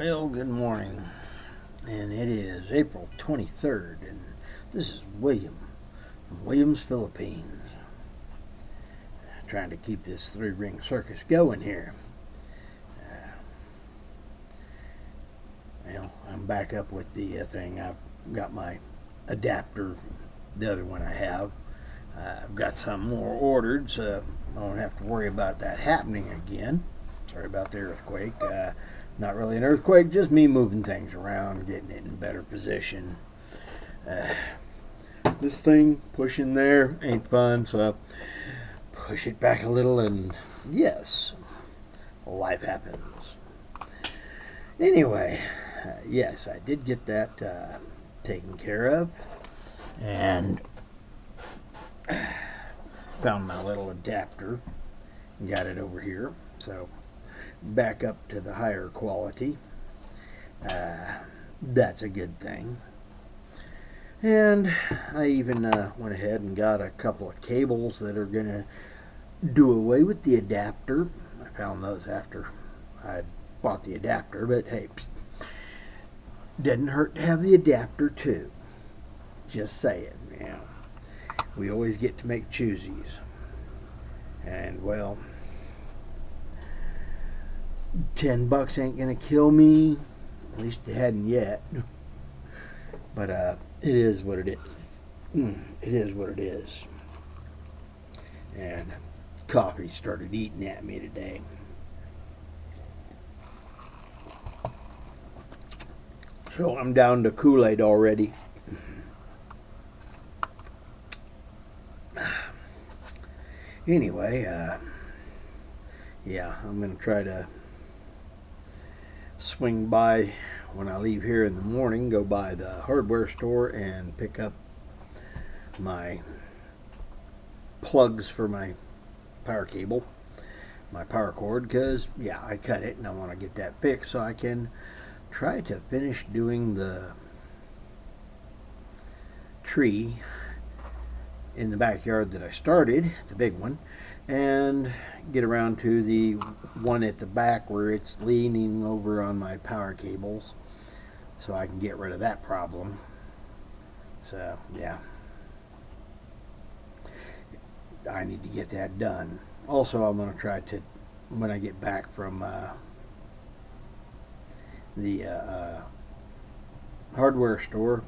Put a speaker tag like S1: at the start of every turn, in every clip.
S1: Well, good morning, and it is April 23rd, and this is William from Williams, Philippines, trying to keep this three-ring circus going here. Well, I'm back up with the thing. I've got my adapter, the other one I have. I've got some more ordered, so I don't have to worry about that happening again. Sorry about the earthquake. Not really an earthquake, just me moving things around, getting it in better position. This thing pushing there ain't fun, so I push it back a little, and yes, life happens. Anyway, yes, I did get that taken care of, and found my little adapter and got it over here. So back up to the higher quality. That's a good thing. And I even went ahead and got a couple of cables that are going to do away with the adapter. I found those after I bought the adapter, but hey, didn't hurt to have the adapter too. Just saying, we always get to make choosies. And well, $10 ain't gonna kill me. At least it hadn't yet. But it is what it is. It is what it is. And coffee started eating at me today. So I'm down to Kool-Aid already. Anyway, I'm gonna try to swing by when I leave here in the morning, go by the hardware store and pick up my plugs for my power cable, my power cord, because I cut it and I want to get that fixed so I can try to finish doing the tree in the backyard that I started, the big one, and get around to the one at the back where it's leaning over on my power cables so I can get rid of that problem. So I need to get that done. Also, I'm going to try to, when I get back from the hardware store,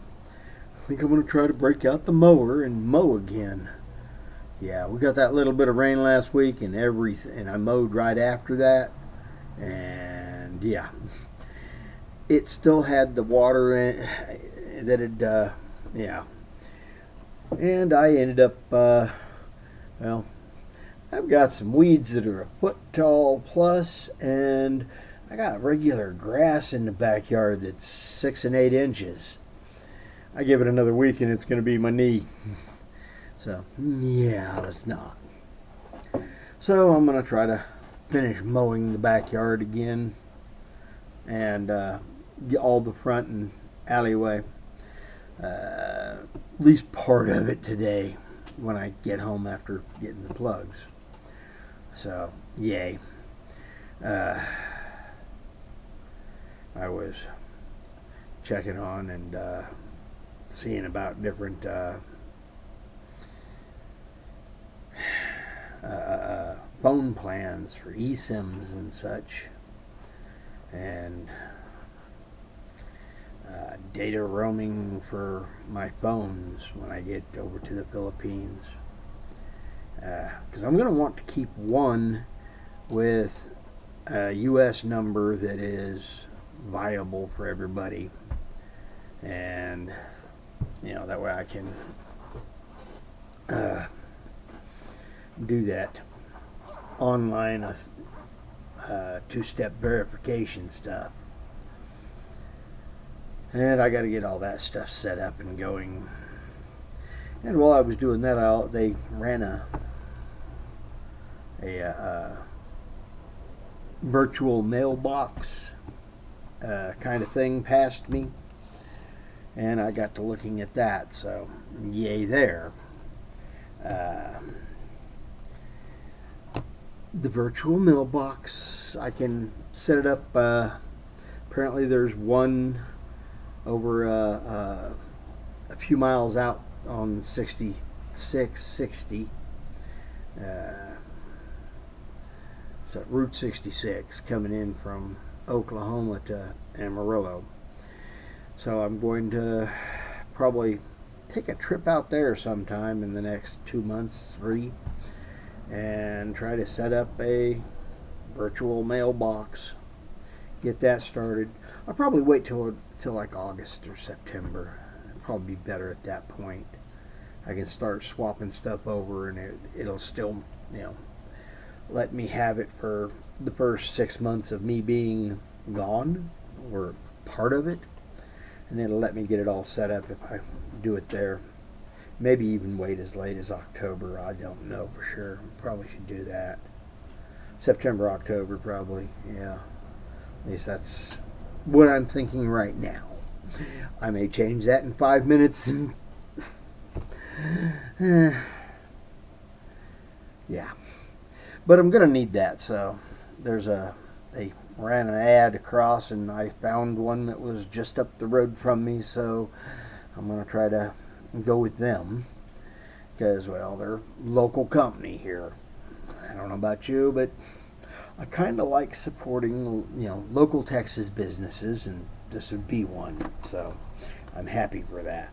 S1: I think I'm going to try to break out the mower and mow again. Yeah, we got that little bit of rain last week and I mowed right after that, and it still had the water in it that had and I ended up I've got some weeds that are a foot tall plus, and I got regular grass in the backyard that's 6 and 8 inches. I give it another week and it's going to be my knee. So, it's not. So I'm going to try to finish mowing the backyard again and get all the front and alleyway. At least part of it today when I get home after getting the plugs. So, yay. I was checking on and seeing about different phone plans for eSIMs and such, and data roaming for my phones when I get over to the Philippines, because I'm going to want to keep one with a US number that is viable for everybody, and that way I can do that online two-step verification stuff. And I got to get all that stuff set up and going. And while I was doing that, they ran a virtual mailbox kind of thing past me, and I got to looking at that. So yay there. The virtual mailbox, I can set it up Apparently, there's one over a few miles out on 6660. So Route 66 coming in from Oklahoma to Amarillo. So I'm going to probably take a trip out there sometime in the next 2 months, 3, and try to set up a virtual mailbox. Get that started. I'll probably wait till like August or September. It'll probably be better at that point. I can start swapping stuff over, and it'll still, let me have it for the first 6 months of me being gone, or part of it, and it'll let me get it all set up if I do it there. Maybe even wait as late as October. I don't know for sure. Probably should do that. September, October, probably. Yeah. At least that's what I'm thinking right now. I may change that in 5 minutes. And yeah. But I'm going to need that. So they ran an ad across, and I found one that was just up the road from me. So I'm going to try to go with them because, well, they're a local company here. I don't know about you, but I kind of like supporting, local Texas businesses, and this would be one. So I'm happy for that.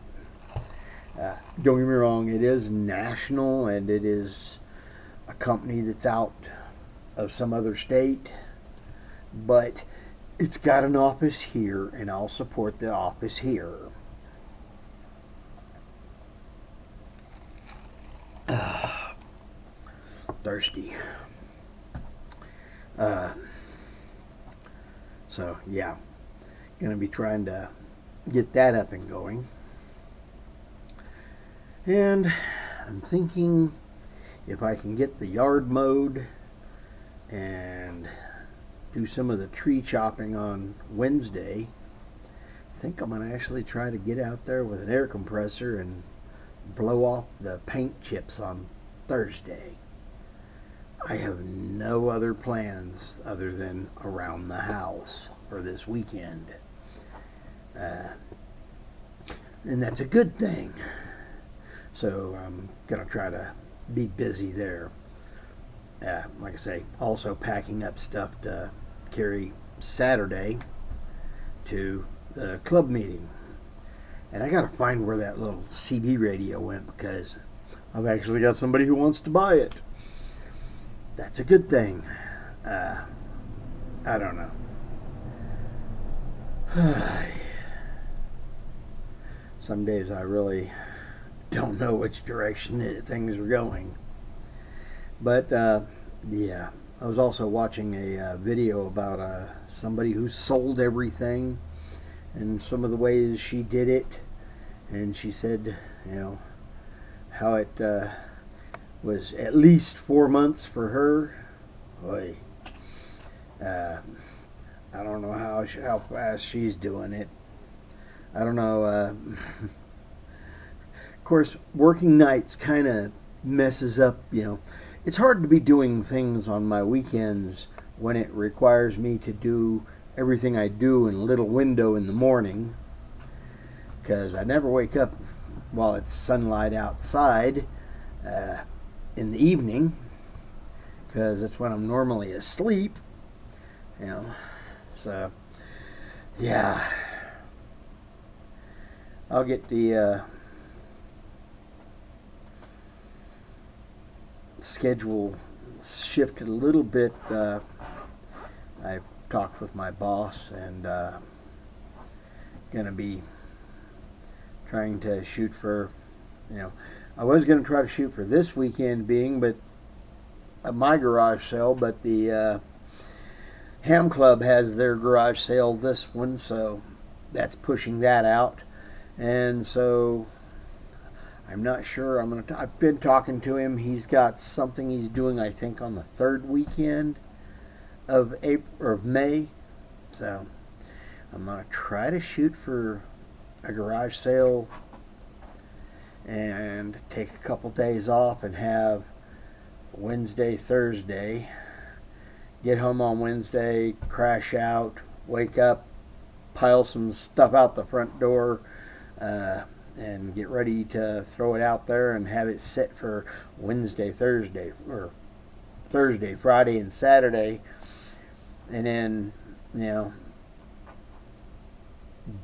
S1: Don't get me wrong, it is national, and it is a company that's out of some other state, but it's got an office here, and I'll support the office here. Thirsty. So yeah, gonna be trying to get that up and going, and I'm thinking if I can get the yard mowed and do some of the tree chopping on Wednesday, I think I'm gonna actually try to get out there with an air compressor and blow off the paint chips on Thursday. I have no other plans other than around the house for this weekend. And that's a good thing. So I'm going to try to be busy there. Like I say, also packing up stuff to carry Saturday to the club meeting. And I got to find where that little CB radio went, because I've actually got somebody who wants to buy it. That's a good thing. I don't know. Some days I really don't know which direction things are going. But yeah, I was also watching a video about somebody who sold everything and some of the ways she did it. And she said, how it was at least 4 months for her. Boy, I don't know how fast she's doing it. I don't know. Of course, working nights kind of messes up. It's hard to be doing things on my weekends when it requires me to do everything I do in a little window in the morning, because I never wake up while it's sunlight outside. In the evening, because that's when I'm normally asleep, so yeah, I'll get the schedule shifted a little bit. I've talked with my boss, and gonna be trying to shoot for, I was going to try to shoot for this weekend but my garage sale, but the Ham Club has their garage sale this one, so that's pushing that out. And so I'm not sure. I've been talking to him. He's got something he's doing, I think, on the third weekend of May. So I'm going to try to shoot for a garage sale and take a couple days off and have Wednesday, Thursday, get home on Wednesday, crash out, wake up pile some stuff out the front door uh, and get ready to throw it out there and have it set for Wednesday, Thursday, or Thursday, Friday, and Saturday. And then, you know,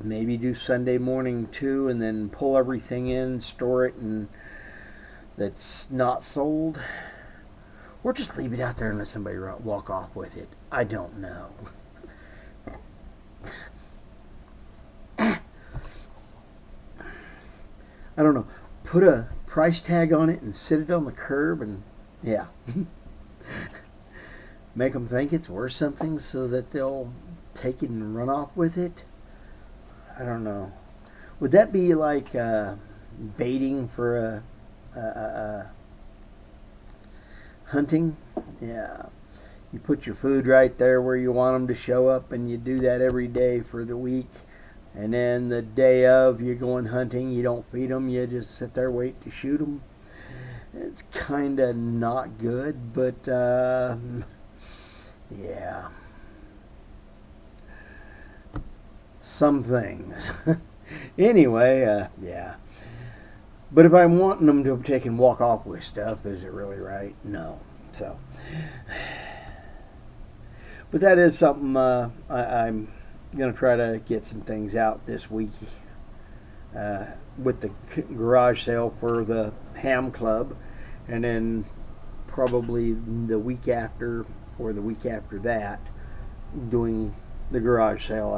S1: maybe do Sunday morning too, and then pull everything in, store it, and that's not sold. Or just leave it out there and let somebody walk off with it. I don't know. I don't know. Put a price tag on it and sit it on the curb, and yeah. Make them think it's worth something so that they'll take it and run off with it. I don't know. Would that be like baiting for a hunting? Yeah. You put your food right there where you want them to show up, and you do that every day for the week. And then the day of, you're going hunting. You don't feed them. You just sit there, wait to shoot them. It's kind of not good, but yeah. Some things. Anyway, yeah. But if I'm wanting them to take and walk off with stuff, is it really right? No. So, but that is something I'm going to try to get some things out this week with the garage sale for the Ham Club, and then probably the week after or the week after that doing the garage sale,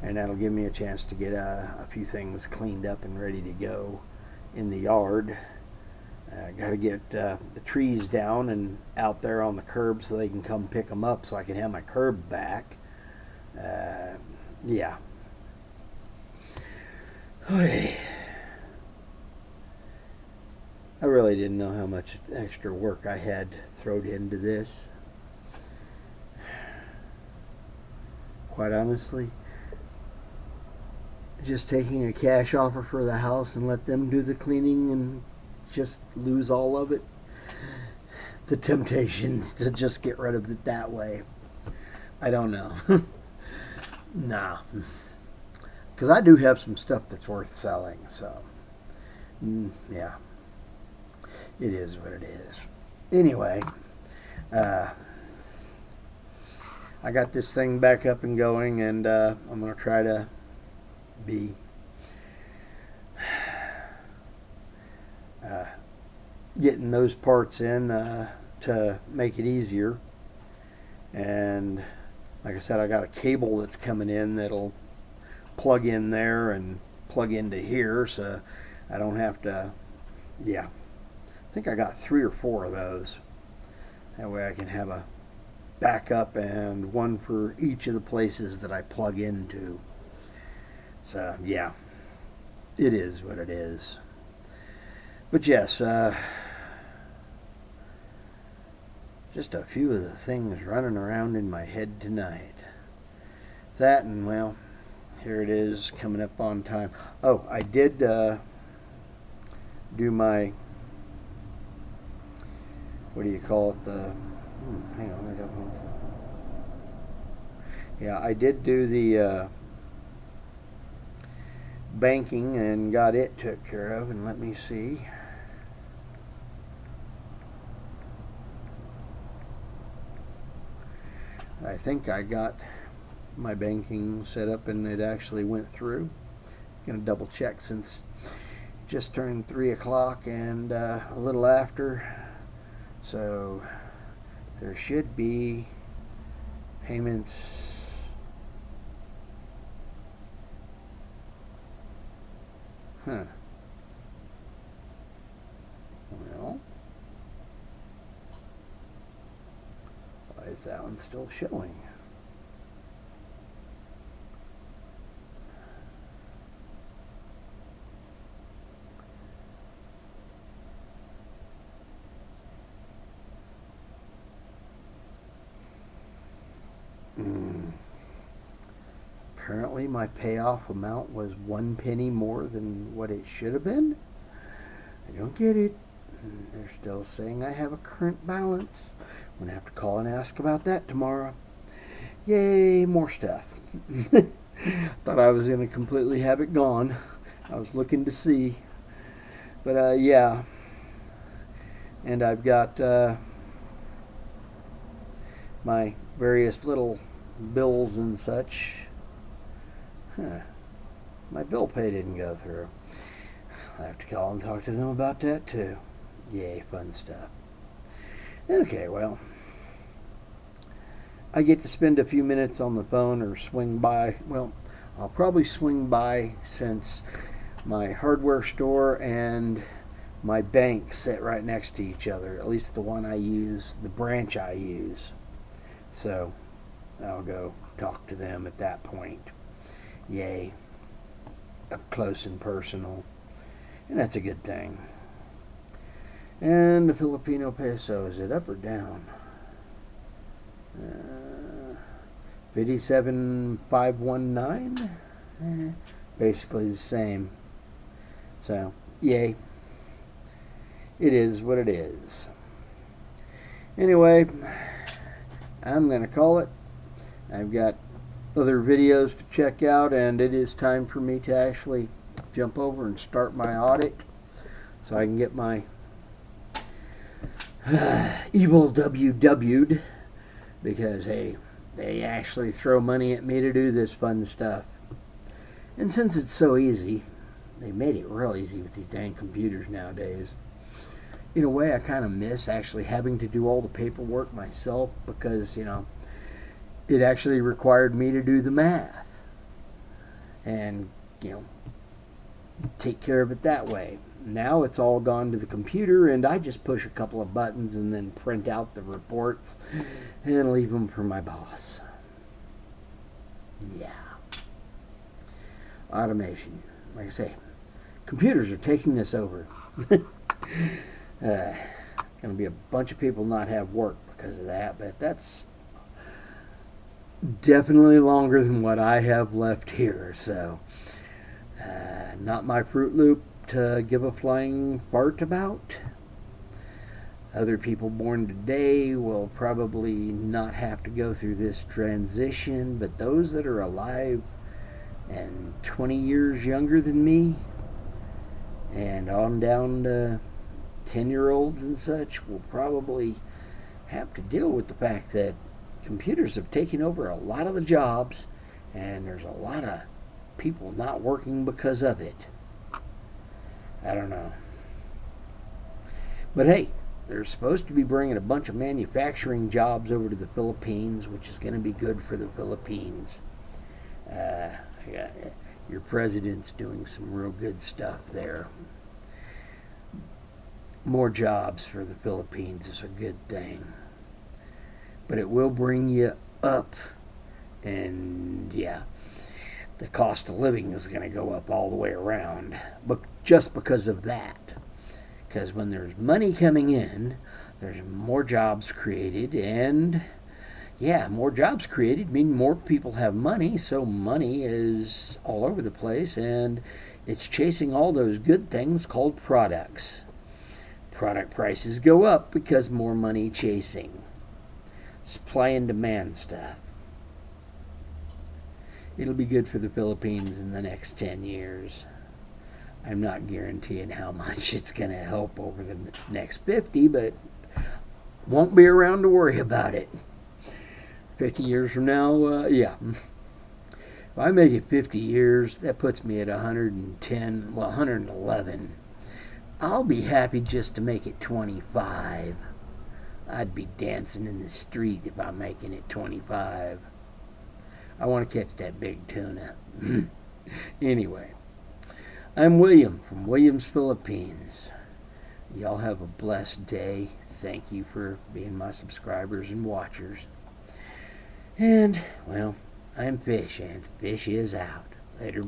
S1: and that'll give me a chance to get a few things cleaned up and ready to go in the yard. Got to get the trees down and out there on the curb so they can come pick them up so I can have my curb back. Yeah. I really didn't know how much extra work I had thrown into this. Quite honestly, just taking a cash offer for the house and let them do the cleaning and just lose all of it. The temptations to just get rid of it that way. I don't know. Nah. Because I do have some stuff that's worth selling, so yeah. It is what it is. Anyway, I got this thing back up and going, and I'm going to try to be getting those parts in to make it easier. And like I said, I got a cable that's coming in that'll plug in there and plug into here, so I don't have to, yeah. I think I got 3 or 4 of those. That way I can have a backup and one for each of the places that I plug into. So yeah, it is what it is. But yes, just a few of the things running around in my head tonight. That, and well, here it is coming up on time. Oh, I did do my, what do you call it, hang on, I got one. Yeah, I did do the banking and got it took care of, and let me see. I think I got my banking set up and it actually went through. Gonna double check since just turned 3 o'clock and a little after, so there should be payments. Well, why is that one still showing? Apparently my payoff amount was 1 penny more than what it should have been. I don't get it. They're still saying I have a current balance. I'm going to have to call and ask about that tomorrow. Yay, more stuff. Thought I was going to completely have it gone. I was looking to see. But yeah. And I've got my various little bills and such. Huh. My bill pay didn't go through. I'll have to call and talk to them about that too. Yay, fun stuff. Okay, well, I get to spend a few minutes on the phone or swing by. Well, I'll probably swing by since my hardware store and my bank sit right next to each other, at least the one I use, the branch I use. So I'll go talk to them at that point. Yay, up close and personal. And that's a good thing. And the Filipino peso, is it up or down? 57,519? Basically the same. So, yay. It is what it is. Anyway, I'm going to call it. I've got other videos to check out, and it is time for me to actually jump over and start my audit so I can get my evil WW'd, because hey, they actually throw money at me to do this fun stuff. And since it's so easy, they made it real easy with these dang computers nowadays. In a way, I kind of miss actually having to do all the paperwork myself, because, you know, it actually required me to do the math and, you know, take care of it that way. Now it's all gone to the computer, and I just push a couple of buttons and then print out the reports and leave them for my boss. Yeah. Automation. Like I say, computers are taking us over. Going to be a bunch of people not have work because of that, but that's definitely longer than what I have left here. So, not my Fruit Loop to give a flying fart about. Other people born today will probably not have to go through this transition, but those that are alive and 20 years younger than me and on down to 10-year-olds and such will probably have to deal with the fact that computers have taken over a lot of the jobs, and there's a lot of people not working because of it. I don't know. But hey, they're supposed to be bringing a bunch of manufacturing jobs over to the Philippines, which is going to be good for the Philippines. Your president's doing some real good stuff there. More jobs for the Philippines is a good thing. But it will bring you up, and yeah, the cost of living is going to go up all the way around, but just because of that. Because when there's money coming in, there's more jobs created, and yeah, more jobs created mean more people have money, so money is all over the place, and it's chasing all those good things called products. Product prices go up because more money chasing. Supply and demand stuff. It'll be good for the Philippines in the next 10 years. I'm not guaranteeing how much it's going to help over the next 50, but won't be around to worry about it. 50 years from now, yeah. If I make it 50 years, that puts me at 110, well, 111. I'll be happy just to make it 25. I'd be dancing in the street if I'm making it 25. I want to catch that big tuna. Anyway, I'm William from Williams, Philippines. Y'all have a blessed day. Thank you for being my subscribers and watchers. And, well, I'm Fish, and Fish is out. Later, bye.